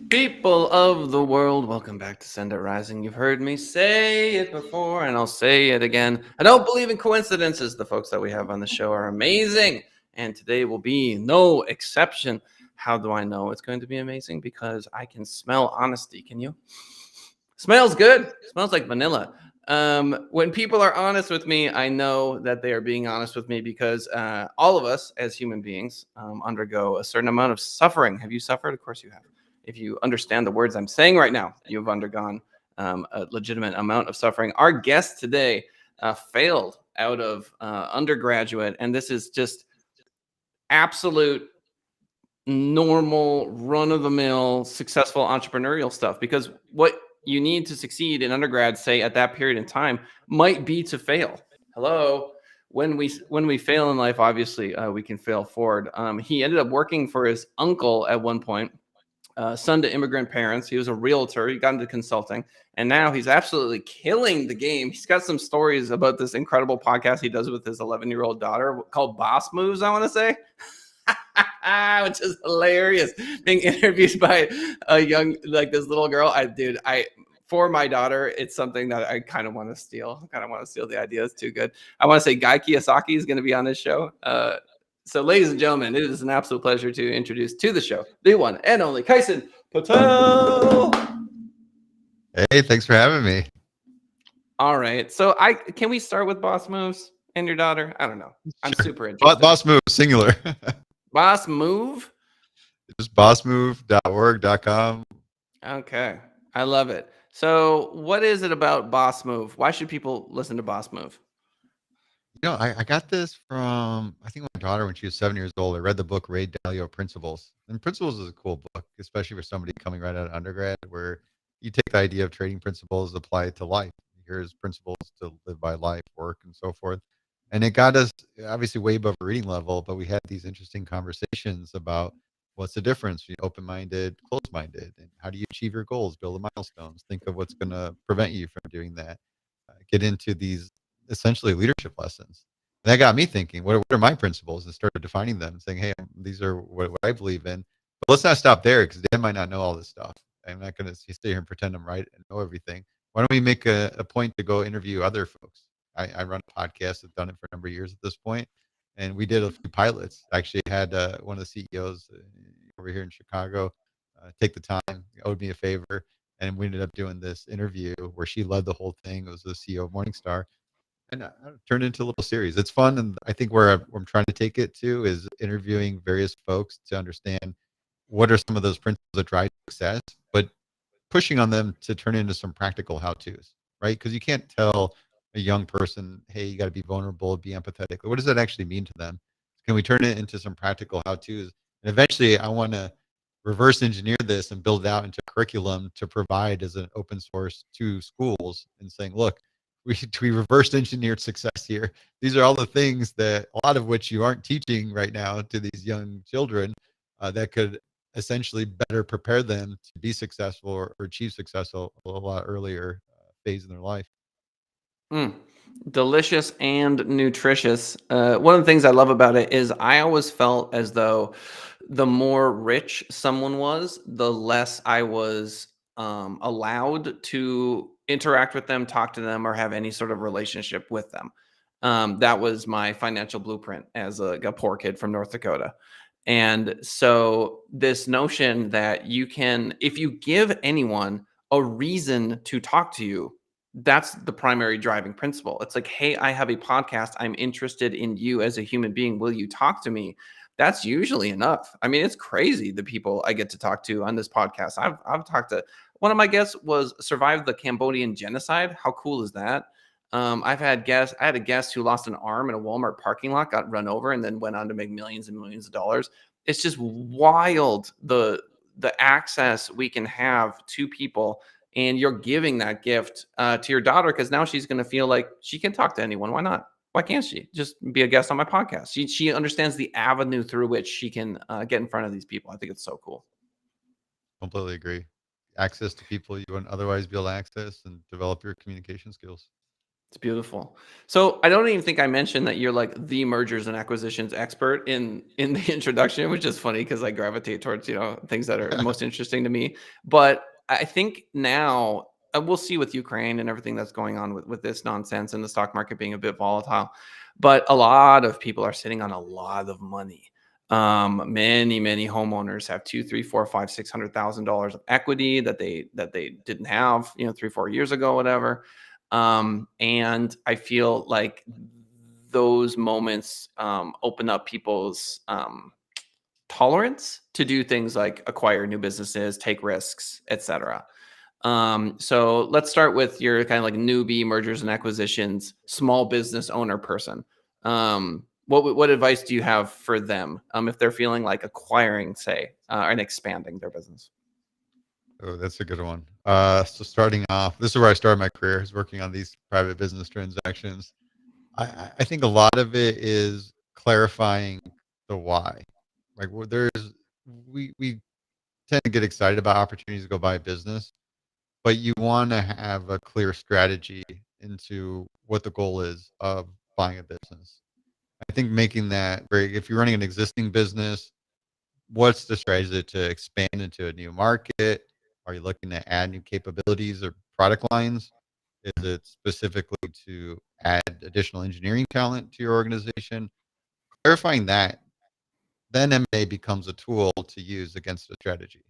People of the world, welcome back to Send It Rising. You've heard me say it before, and I'll say it again. I don't believe in coincidences. The folks that we have on the show are amazing, and today will be no exception. How do I know it's going to be amazing? Because I can smell honesty. Can you? Smells good. Smells like vanilla. When people are honest with me, I know that they are being honest with me because all of us as human beings undergo a certain amount of suffering. Have you suffered? Of course you have. If you understand the words I'm saying right now, you've undergone a legitimate amount of suffering. Our guest today failed out of undergraduate, and this is just absolute normal run-of-the-mill successful entrepreneurial stuff, because what you need to succeed in undergrad, say at that period in time, might be to fail. Hello. When we fail in life, obviously we can fail forward. He ended up working for his uncle at one point, son to immigrant parents. He was a realtor. He got into consulting, and now he's absolutely killing the game. He's got some stories about this incredible podcast he does with his 11-year-old daughter called Boss Moves, I want to say. Which is hilarious, being interviewed by a young, like this little girl. For my daughter, it's something that I kind of want to steal. The idea. It's too good. I want to say Guy Kiyosaki is going to be on this show. So ladies and gentlemen, it is an absolute pleasure to introduce to the show the one and only Kison Patel. Hey, thanks for having me. All right, so can we start with Boss Moves and your daughter? I don't know. I'm Sure. super interested. Boss Move, singular. Boss Move. Just bossmove.org.com. Okay. I love it. So, what is it about Boss Move? Why should people listen to Boss Move? I got this from, I think, my daughter when she was 7 years old. I read the book Ray Dalio Principles. And Principles is a cool book, especially for somebody coming right out of undergrad, where you take the idea of trading principles, apply it to life. Here's principles to live by life, work, and so forth. And it got us obviously way above reading level, but we had these interesting conversations about what's the difference between open-minded, closed-minded, and how do you achieve your goals, build the milestones, think of what's going to prevent you from doing that. Get into these essentially leadership lessons. And that got me thinking, what are my principles? And started defining them, saying, hey, these are what I believe in. But let's not stop there, because Dan might not know all this stuff. I'm not going to stay here and pretend I'm right and know everything. Why don't we make a point to go interview other folks? I run a podcast. I've done it for a number of years at this point, and we did a few pilots. Actually had one of the CEOs over here in Chicago take the time, owed me a favor, and we ended up doing this interview where she led the whole thing. It was the CEO of Morningstar, and I turned it into a little series. It's fun, and I think where I'm trying to take it to is interviewing various folks to understand what are some of those principles that drive success, but pushing on them to turn into some practical how-tos, right? Because you can't tell a young person, hey, you got to be vulnerable, be empathetic. What does that actually mean to them? Can we turn it into some practical how-tos? And eventually, I want to reverse engineer this and build it out into curriculum to provide as an open source to schools, and saying, look, we reverse engineered success here. These are all the things that a lot of which you aren't teaching right now to these young children, that could essentially better prepare them to be successful or achieve successful a lot earlier phase in their life. Mm. Delicious and nutritious. One of the things I love about it is I always felt as though the more rich someone was, the less I was allowed to interact with them, talk to them, or have any sort of relationship with them. That was my financial blueprint as a poor kid from North Dakota. And so, this notion that you can, if you give anyone a reason to talk to you, that's the primary driving principle. It's like, hey, I have a podcast. I'm interested in you as a human being. Will you talk to me? That's usually enough. I mean, it's crazy the people I get to talk to on this podcast. I've talked to, one of my guests was survived the Cambodian genocide. How cool is that? I've had guests. I had a guest who lost an arm in a Walmart parking lot, got run over, and then went on to make millions and millions of dollars. It's just wild, the access we can have to people, and you're giving that gift to your daughter, because now she's going to feel like she can talk to anyone. Why not? Why can't she just be a guest on my podcast? She understands the avenue through which she can get in front of these people. I think it's so cool. Completely agree. Access to people you wouldn't otherwise be able to access, and develop your communication skills. It's beautiful. So I don't even think I mentioned that you're like the mergers and acquisitions expert in the introduction, which is funny because I gravitate towards things that are most interesting to me. But I think now we'll see with Ukraine and everything that's going on with this nonsense and the stock market being a bit volatile. But a lot of people are sitting on a lot of money. Many homeowners have two, three, four, five, $600,000 of equity that they didn't have 3, 4 years ago, whatever. And I feel like those moments open up people's tolerance to do things like acquire new businesses, take risks, etc. So let's start with your kind of like newbie mergers and acquisitions, small business owner person. What advice do you have for them if they're feeling like acquiring, say, and expanding their business? Oh, that's a good one. So starting off, this is where I started my career, is working on these private business transactions. I think a lot of it is clarifying the why. Like, we tend to get excited about opportunities to go buy a business, but you want to have a clear strategy into what the goal is of buying a business. I think making that very, if you're running an existing business, what's the strategy to expand into a new market? Are you looking to add new capabilities or product lines? Is it specifically to add additional engineering talent to your organization? Clarifying that, then M&A becomes a tool to use against a strategy.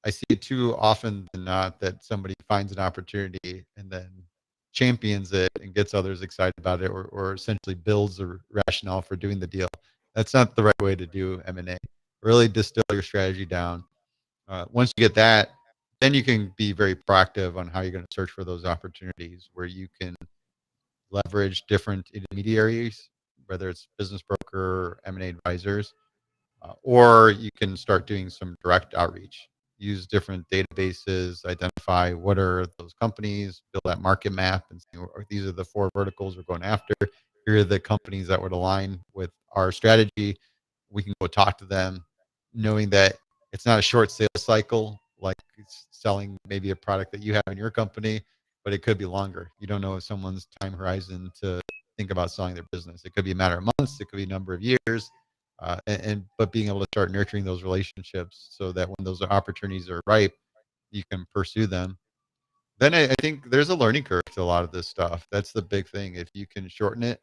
I see it too often than not that somebody finds an opportunity and then champions it and gets others excited about it, or essentially builds a rationale for doing the deal. That's not the right way to do M&A. Really distill your strategy down. Once you get that, then you can be very proactive on how you're going to search for those opportunities where you can leverage different intermediaries, whether it's business broker or M&A advisors, or you can start doing some direct outreach. Use different databases, identify what are those companies, build that market map, and say, "Oh, these are the four verticals we're going after. Here are the companies that would align with our strategy." We can go talk to them, knowing that it's not a short sales cycle like selling maybe a product that you have in your company, but it could be longer. You don't know someone's time horizon to think about selling their business. It could be a matter of months, it could be a number of years, but being able to start nurturing those relationships so that when those opportunities are ripe, you can pursue them. Then I think there's a learning curve to a lot of this stuff. That's the big thing. If you can shorten it,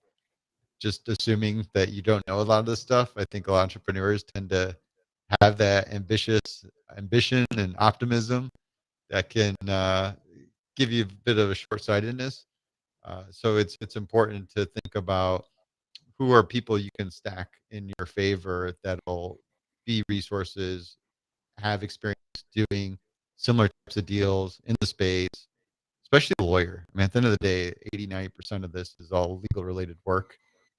just assuming that you don't know a lot of this stuff, I think a lot of entrepreneurs tend to have that ambition and optimism that can give you a bit of a short-sightedness. So it's important to think about who are people you can stack in your favor that'll be resources, have experience doing similar types of deals in the space, especially the lawyer. I mean, at the end of the day, 80-90% of this is all legal related work.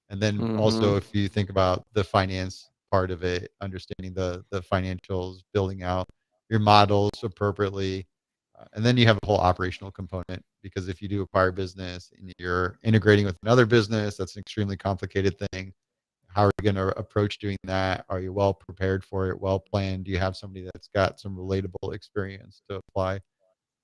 And then Hmm. also, if you think about the finance part of it, understanding the financials, building out your models appropriately, and then you have a whole operational component, because if you do acquire business and you're integrating with another business, that's an extremely complicated thing. How are you going to approach doing that? Are you well prepared for it? Well planned? Do you have somebody that's got some relatable experience to apply?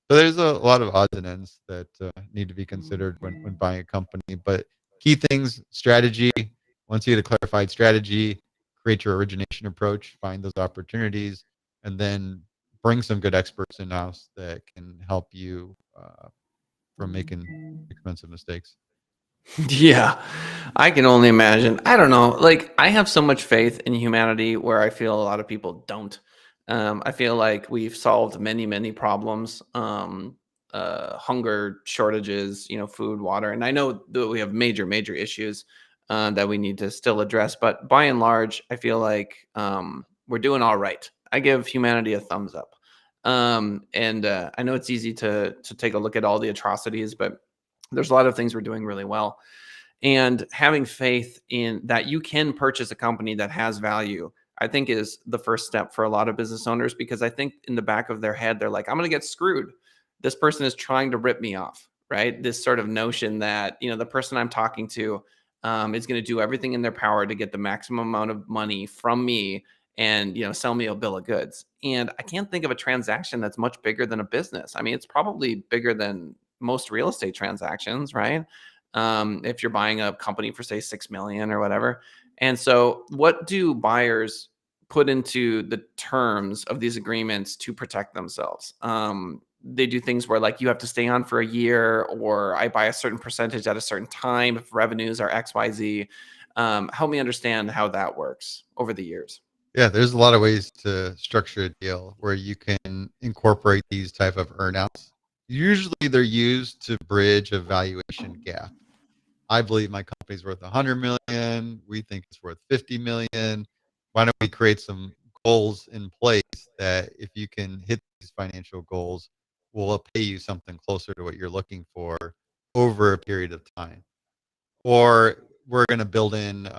So there's a lot of odds and ends that need to be considered when buying a company. But key things: strategy. Once you get a clarified strategy, create your origination approach, find those opportunities, and then bring some good experts in house that can help you from making expensive mistakes. Yeah, I can only imagine. I don't know. Like, I have so much faith in humanity where I feel a lot of people don't. I feel like we've solved many problems, hunger, shortages, food, water. And I know that we have major issues that we need to still address. But by and large, I feel like we're doing all right. I give humanity a thumbs up. And I know it's easy to take a look at all the atrocities, but there's a lot of things we're doing really well, and having faith in that you can purchase a company that has value, I think, is the first step for a lot of business owners, because I think in the back of their head they're like, I'm going to get screwed. This person is trying to rip me off, right? This sort of notion that the person I'm talking to is going to do everything in their power to get the maximum amount of money from me and sell me a bill of goods. And I can't think of a transaction that's much bigger than a business. I mean, it's probably bigger than most real estate transactions, right? If you're buying a company for say 6 million or whatever. And so what do buyers put into the terms of these agreements to protect themselves? They do things where like you have to stay on for a year, or I buy a certain percentage at a certain time if revenues are XYZ. Help me understand how that works over the years. Yeah, there's a lot of ways to structure a deal where you can incorporate these type of earnouts. Usually they're used to bridge a valuation gap. I believe my company's worth 100 million. We think it's worth 50 million. Why don't we create some goals in place that if you can hit these financial goals, we'll pay you something closer to what you're looking for over a period of time. Or we're going to build in,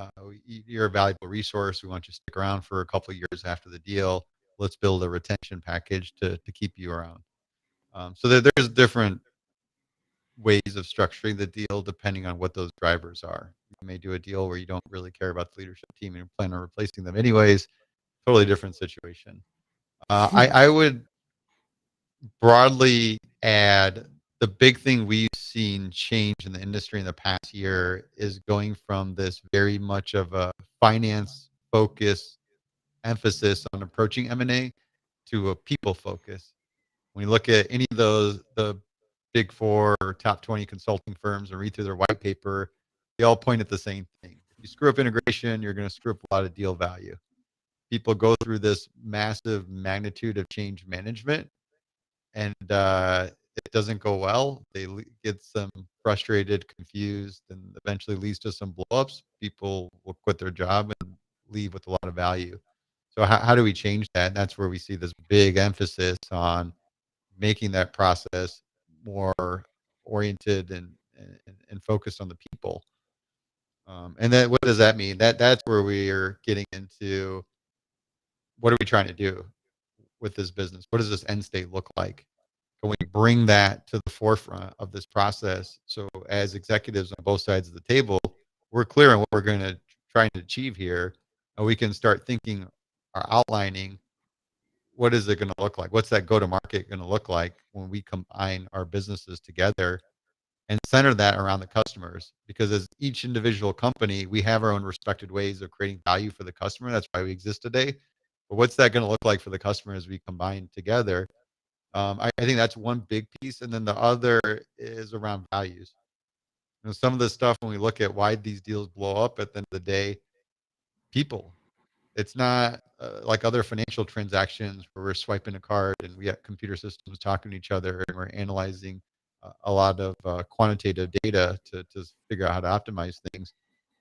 you're a valuable resource. We want you to stick around for a couple of years after the deal. Let's build a retention package to keep you around. So there's different ways of structuring the deal depending on what those drivers are. You may do a deal where you don't really care about the leadership team and you plan on replacing them anyways. Totally different situation. I would broadly add the big thing we've seen change in the industry in the past year is going from this very much of a finance focus emphasis on approaching M&A to a people focus. When you look at any of the big four or top 20 consulting firms and read through their white paper, they all point at the same thing. If you screw up integration, you're going to screw up a lot of deal value. People go through this massive magnitude of change management, and it doesn't go well. They get some frustrated, confused, and eventually leads to some blowups. People will quit their job and leave with a lot of value. So how do we change that? And that's where we see this big emphasis on making that process more oriented and focused on the people. And then what does that mean? That's where we are getting into what are we trying to do with this business? What does this end state look like? Can we bring that to the forefront of this process? So as executives on both sides of the table, we're clear on what we're going to try and achieve here, and we can start thinking or outlining what is it going to look like? What's that go to market going to look like when we combine our businesses together and center that around the customers? Because as each individual company, we have our own respected ways of creating value for the customer. That's why we exist today. But what's that going to look like for the customer as we combine together? I think that's one big piece. And then the other is around values. Some of the stuff when we look at why these deals blow up at the end of the day, people. It's not like other financial transactions where we're swiping a card and we have computer systems talking to each other and we're analyzing a lot of quantitative data to figure out how to optimize things.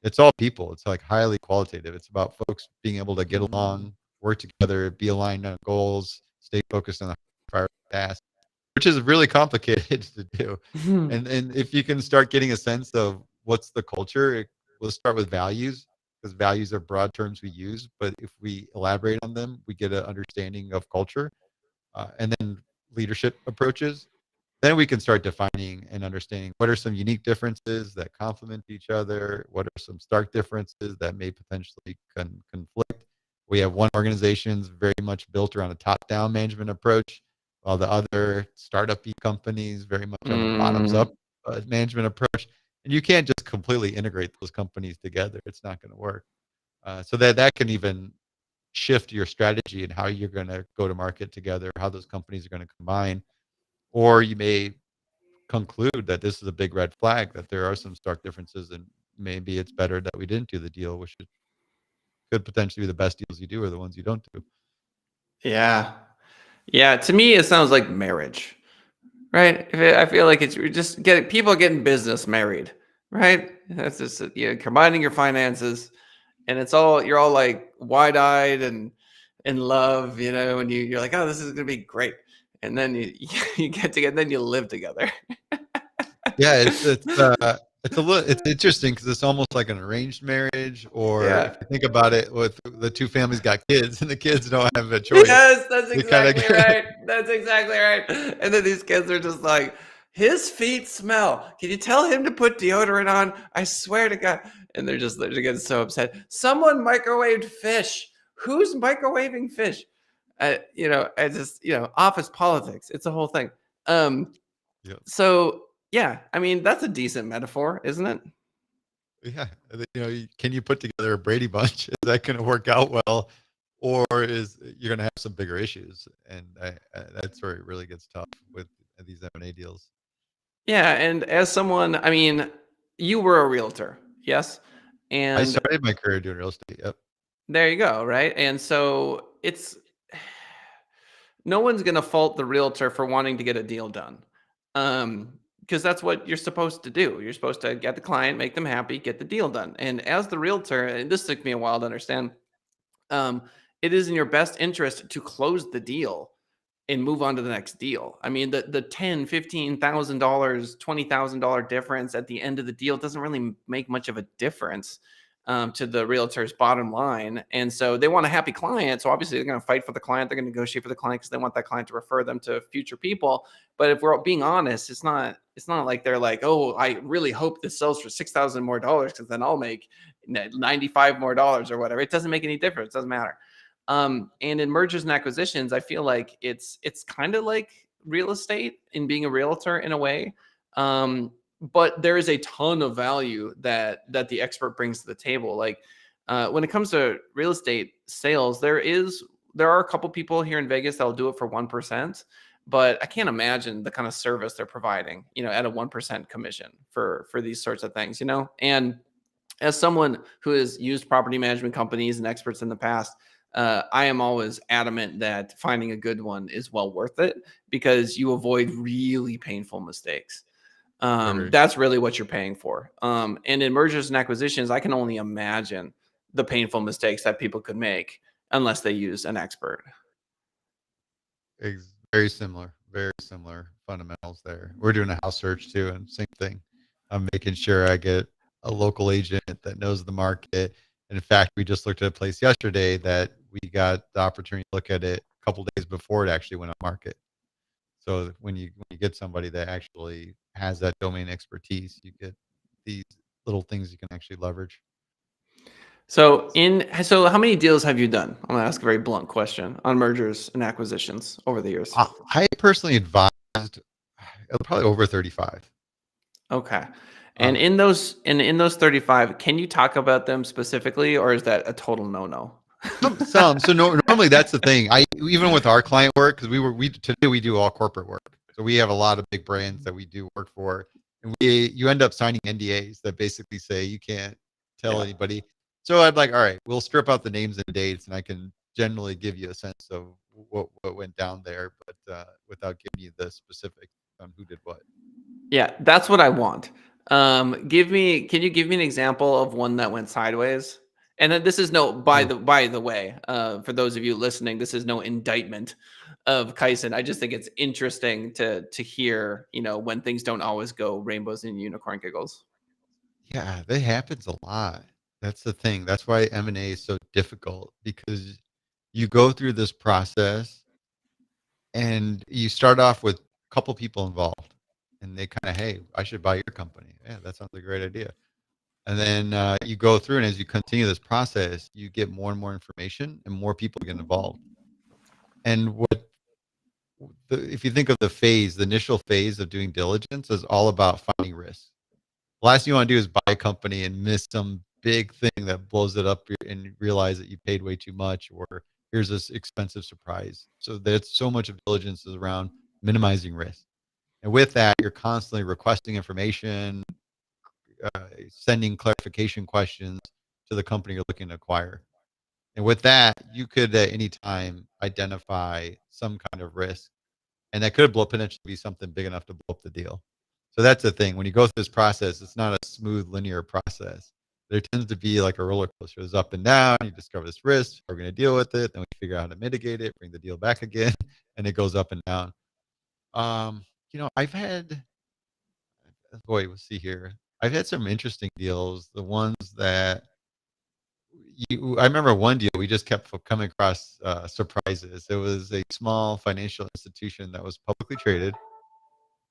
It's all people. It's like highly qualitative. It's about folks being able to get along, work together, be aligned on goals, stay focused on the priority task, which is really complicated to do. And if you can start getting a sense of what's the culture, we'll start with values because values are broad terms we use. But if we elaborate on them, we get an understanding of culture, and then leadership approaches. Then we can start defining and understanding what are some unique differences that complement each other. What are some stark differences that may potentially conflict. We have one organization's very much built around a top-down management approach, while the other startup companies very much on a bottoms-up Mm. management approach. And you can't just completely integrate those companies together. It's not going to work. So that can even shift your strategy and how you're going to go to market together, how those companies are going to combine. Or you may conclude that this is a big red flag, that there are some stark differences, and maybe it's better that we didn't do the deal, which could potentially be the best deals you do or the ones you don't do. Yeah. Yeah. To me, it sounds like marriage, right? I feel like it's you're just getting people getting business married, right? That's just combining your finances, and it's all you're all like wide eyed and in love, and you're like, oh, this is gonna be great, and then you you get together, then you live together. Yeah, it's a little it's interesting because it's almost like an arranged marriage, or if Yeah. you think about it, with the two families got kids and the kids don't have a choice. Yes, that's They kind of exactly right. That's exactly right. And then these kids are just like, his feet smell. Can you tell him to put deodorant on? I swear to God. And they're getting so upset. Someone microwaved fish. Who's microwaving fish? I just, office politics. It's a whole thing. Um, yeah. so Yeah, I mean, that's a decent metaphor, isn't it? Yeah, can you put together a Brady Bunch? Is that going to work out well, or is you're going to have some bigger issues? And that's where it really gets tough with these M&A deals. Yeah, and as someone, I mean, you were a realtor, yes? I And started my career doing real estate. Yep. there you go, right? And so it's no one's going to fault the realtor for wanting to get a deal done. Because that's what you're supposed to do. You're supposed to get the client, make them happy, get the deal done. And as the realtor, and this took me a while to understand, um, it is in your best interest to close the deal and move on to the next deal. I mean, the $10,000, $15,000, $20,000 difference at the end of the deal doesn't really make much of a difference to the realtor's bottom line. And so they want a happy client. So obviously they're going to fight for the client. They're going to negotiate for the client because they want that client to refer them to future people. But if we're being honest, it's not like they're like, oh, I really hope this sells for $6,000 more because then I'll make 95 more dollars or whatever. It doesn't make any difference. It doesn't matter. And in mergers and acquisitions, I feel like it's kind of like real estate in being a realtor in a way. Um, but there is a ton of value that the expert brings to the table. Like when it comes to real estate sales, there are a couple people here in Vegas that'll do it for 1%, but I can't imagine the kind of service they're providing, at a 1% commission for these sorts of things, and as someone who has used property management companies and experts in the past, I am always adamant that finding a good one is well worth it because you avoid really painful mistakes. Sure. That's really what you're paying for. And in mergers and acquisitions, I can only imagine the painful mistakes that people could make unless they use an expert. Very similar fundamentals there. We're doing a house search too, and same thing. I'm making sure I get a local agent that knows the market. And in fact, we just looked at a place yesterday that we got the opportunity to look at it a couple days before it actually went on market. So when you get somebody that actually has that domain expertise, you get these little things you can actually leverage. So how many deals have you done? I'm gonna ask a very blunt question on mergers and acquisitions over the years. I personally advised probably over 35. Okay. And Um, in those 35, can you talk about them specifically, or is that a total no-no? some. So normally that's the thing. I even with our client work because we today we do all corporate work. So we have a lot of big brands that we do work for, and you end up signing NDAs that basically say you can't tell Yeah. anybody. So I'd like, all right, we'll strip out the names and dates, and I can generally give you a sense of what went down there, but without giving you the specifics on who did what. Yeah, that's what I want. Can you give me an example of one that went sideways? And then this is no, by the way, for those of you listening, this is no indictment of Kison. I just think it's interesting to hear, when things don't always go rainbows and unicorn giggles. Yeah, that happens a lot. That's the thing. That's why M&A is so difficult because you go through this process and you start off with a couple people involved and they kind of, hey, I should buy your company. Yeah, that sounds like a great idea. And then you go through, and as you continue this process, you get more and more information and more people get involved. And if you think of the initial phase of doing diligence is all about finding risk. Last thing you want to do is buy a company and miss some big thing that blows it up and realize that you paid way too much, or here's this expensive surprise. So that's so much of diligence is around minimizing risk. And with that, you're constantly requesting information, sending clarification questions to the company you're looking to acquire. And with that, you could at any time identify some kind of risk, and that could potentially be something big enough to blow up the deal. So that's the thing. When you go through this process, it's not a smooth linear process. There tends to be like a roller coaster. There's up and down. You discover this risk. We're going to deal with it. Then we figure out how to mitigate it, bring the deal back again, and it goes up and down. I've had, boy, let's see here. I've had some interesting deals. The ones that I remember one deal we just kept coming across surprises. It was a small financial institution that was publicly traded.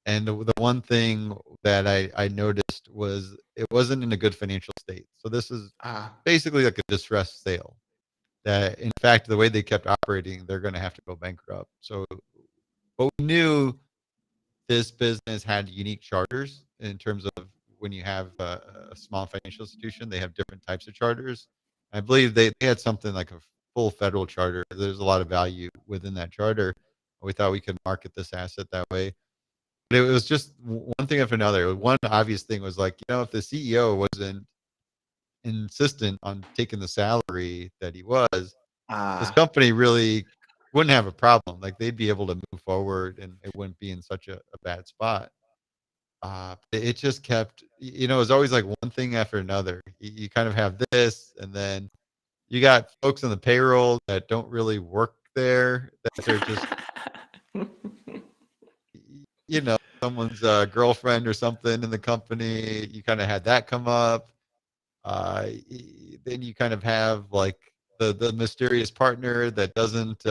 And the one thing that I noticed was it wasn't in a good financial state. So this is Ah, basically like a distressed sale. That in fact, the way they kept operating, they're going to have to go bankrupt. So, but we knew this business had unique charters in terms of when you have a small financial institution, they have different types of charters. I believe they had something like a full federal charter. There's a lot of value within that charter. We thought we could market this asset that way. But it was just one thing after another. One obvious thing was like, if the CEO wasn't insistent on taking the salary that he was, this Ah. company really wouldn't have a problem. Like they'd be able to move forward and it wouldn't be in such a bad spot. It just kept, it was always like one thing after another. You kind of have this, and then you got folks on the payroll that don't really work there, that they're just, someone's girlfriend or something in the company. You kind of had that come up. Then you kind of have like the mysterious partner that doesn't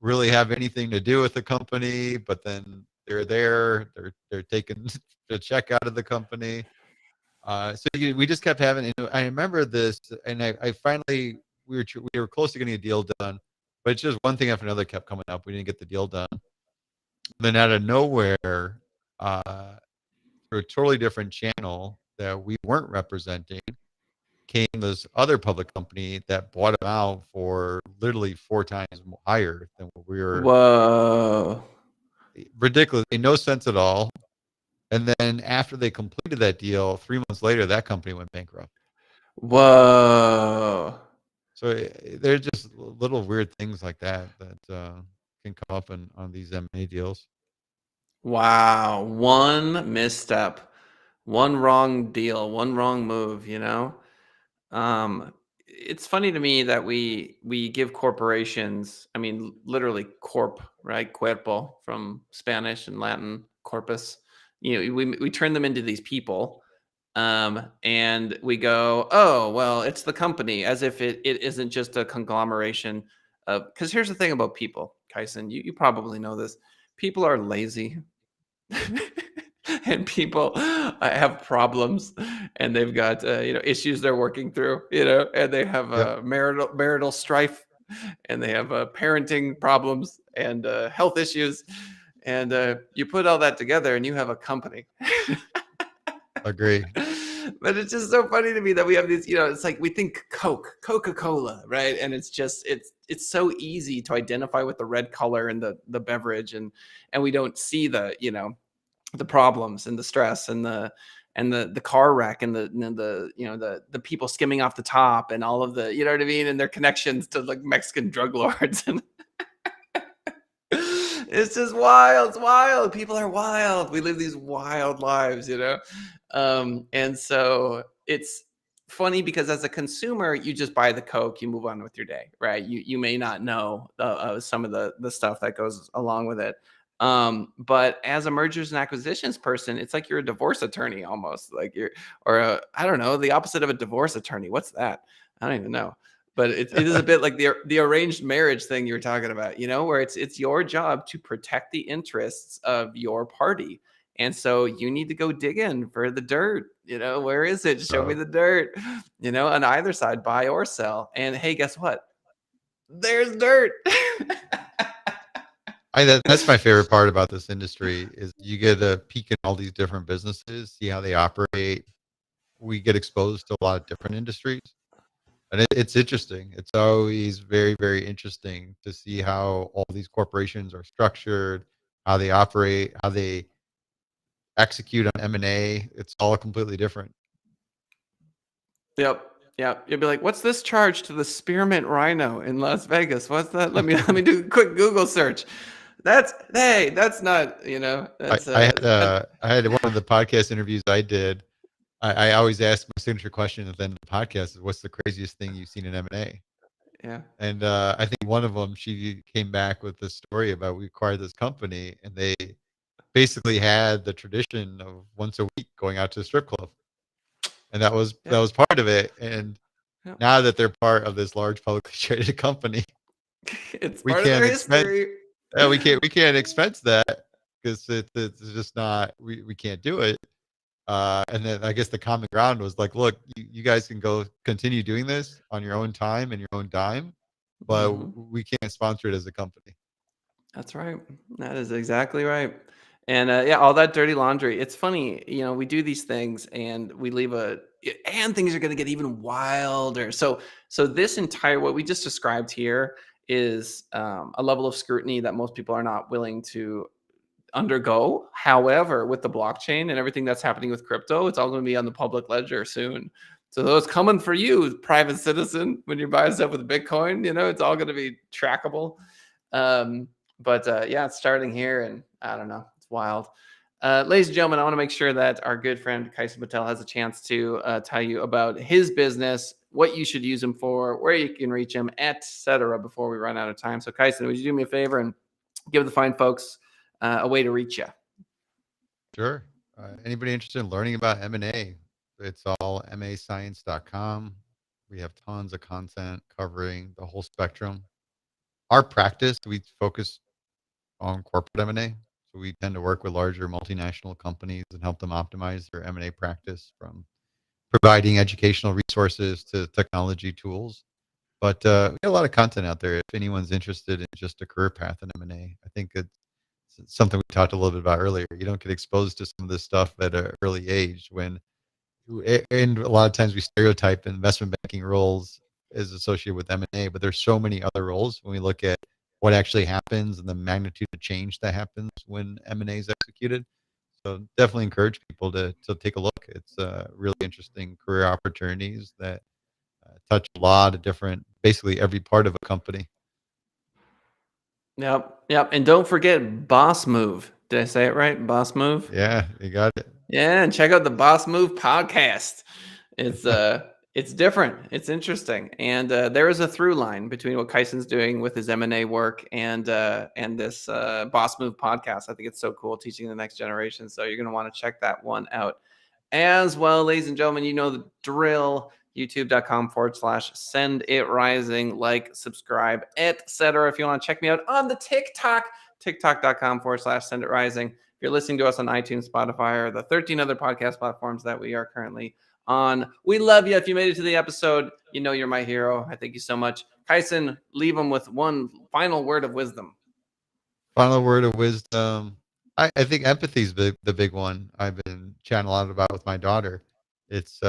really have anything to do with the company, but then they're taking the check out of the company. We just kept having. I remember this, and I finally we were close to getting a deal done, but it's just one thing after another kept coming up. We didn't get the deal done. Then out of nowhere, through a totally different channel that we weren't representing, came this other public company that bought them out for literally 4 times higher than what we were. Whoa. Ridiculous, made no sense at all. And then after they completed that deal, 3 months later, that company went bankrupt. Whoa. So they're just little weird things like that can come up on these M&A deals. Wow. One misstep, one wrong deal, one wrong move, It's funny to me that we give corporations, I mean, literally corp, right? Cuerpo from Spanish and Latin, corpus. We turn them into these people, and we go, oh, well, it's the company, as if it isn't just a conglomeration of. Because here's the thing about people, Kyson, you probably know this. People are lazy. And people have problems, and they've got issues they're working through, and they have Yep. marital strife, and they have parenting problems and health issues, and you put all that together and you have a company. Agree. But it's just so funny to me that we have these, it's like we think Coca-Cola, right? And it's just it's so easy to identify with the red color and the beverage, and we don't see the problems and the stress and the car wreck and the people skimming off the top and all of the, you know what I mean, and their connections to like Mexican drug lords. And it's just wild. It's wild. People are wild. We live these wild lives, and so it's funny because as a consumer, you just buy the Coke, you move on with your day, right? You may not know some of the stuff that goes along with it. But as a mergers and acquisitions person, it's like you're a divorce attorney almost, like I don't know, the opposite of a divorce attorney. What's that? I don't even know. But it is a bit like the arranged marriage thing you were talking about, where it's your job to protect the interests of your party. And so you need to go dig in for the dirt. Where is it? Show me the dirt, on either side, buy or sell. And hey, guess what? There's dirt. That's my favorite part about this industry is you get a peek in all these different businesses, see how they operate. We get exposed to a lot of different industries, and it's interesting. It's always very, very interesting to see how all these corporations are structured, how they operate, how they execute on M&A. It's all completely different. Yep. Yep. You'll be like, what's this charge to the spearmint rhino in Las Vegas? What's that? Let me do a quick Google search. That's not, that's I had one of the podcast interviews I did. I always ask my signature question at the end of the podcast is, what's the craziest thing you've seen in M&A? yeah. And I think one of them, she came back with this story about we acquired this company, and they basically had the tradition of once a week going out to the strip club, and that was Yeah. part of it. And Yeah. now that they're part of this large publicly traded company, It's we part of can't their expense. history. We can't expense that because it's just not. We can't do it. And then I guess the common ground was like, look, you guys can go continue doing this on your own time and your own dime, but Mhm. we can't sponsor it as a company. That's right. That is exactly right. And yeah, all that dirty laundry. It's funny, we do these things and we leave and things are going to get even wilder. So this entire what we just described here is a level of scrutiny that most people are not willing to undergo. However, with the blockchain and everything that's happening with crypto, it's all going to be on the public ledger soon. So those coming for you, private citizen, when you buy stuff with Bitcoin, it's all going to be trackable. But yeah, it's starting here, and I don't know, it's wild. Ladies and gentlemen, I want to make sure that our good friend Kison Patel has a chance to tell you about his business, what you should use him for, where you can reach him, etc. Before we run out of time. So, Kison, would you do me a favor and give the fine folks a way to reach you? Sure. Anybody interested in learning about M&A, it's all mascience.com. We have tons of content covering the whole spectrum. Our practice, we focus on corporate M&A. So we tend to work with larger multinational companies and help them optimize their M&A practice, from providing educational resources to technology tools. But we have a lot of content out there if anyone's interested in just a career path in M&A. I think it's something we talked a little bit about earlier. You don't get exposed to some of this stuff at an early age and a lot of times we stereotype investment banking roles as associated with M&A, but there's so many other roles when we look at what actually happens and the magnitude of change that happens when M&A is executed. So definitely encourage people to take a look. It's really interesting career opportunities that touch a lot of different, basically every part of a company. Yep, yep. And don't forget Boss Move. Did I say it right? Boss Move. Yeah, you got it. Yeah, and check out the Boss Move podcast. It's different. It's interesting, and there is a through line between what Kyson's doing with his M&A work and this Boss Move podcast. I think it's so cool, teaching the next generation. So you're going to want to check that one out as well, ladies and gentlemen. You know the drill. YouTube.com/send it rising. Like, subscribe, etc. If you want to check me out on the TikTok, TikTok.com/send it rising. If you're listening to us on iTunes, Spotify, or the 13 other podcast platforms that we are currently on, we love you. If you made it to the episode, you know you're my hero. I thank you so much. Kison, leave them with one final word of wisdom. Final word of wisdom. I think empathy is the big one I've been chatting a lot about with my daughter. It's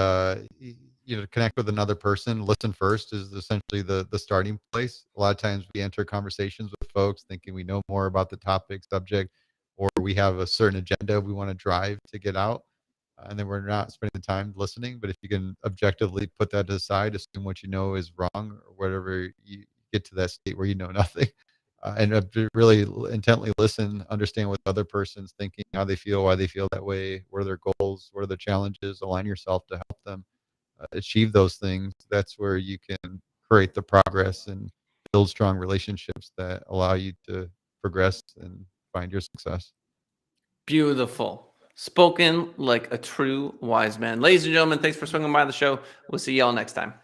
connect with another person. Listen first is essentially the starting place. A lot of times we enter conversations with folks thinking we know more about the topic, subject, or we have a certain agenda we want to drive to get out, and then we're not spending the time listening. But if you can objectively put that aside, assume what you know is wrong, or whatever, you get to that state where you know nothing. And really intently listen, understand what the other person's thinking, how they feel, why they feel that way, what are their goals, what are the challenges, align yourself to help them achieve those things. That's where you can create the progress and build strong relationships that allow you to progress and find your success. Beautiful. Spoken like a true wise man. Ladies and gentlemen, thanks for swinging by the show. We'll see y'all next time.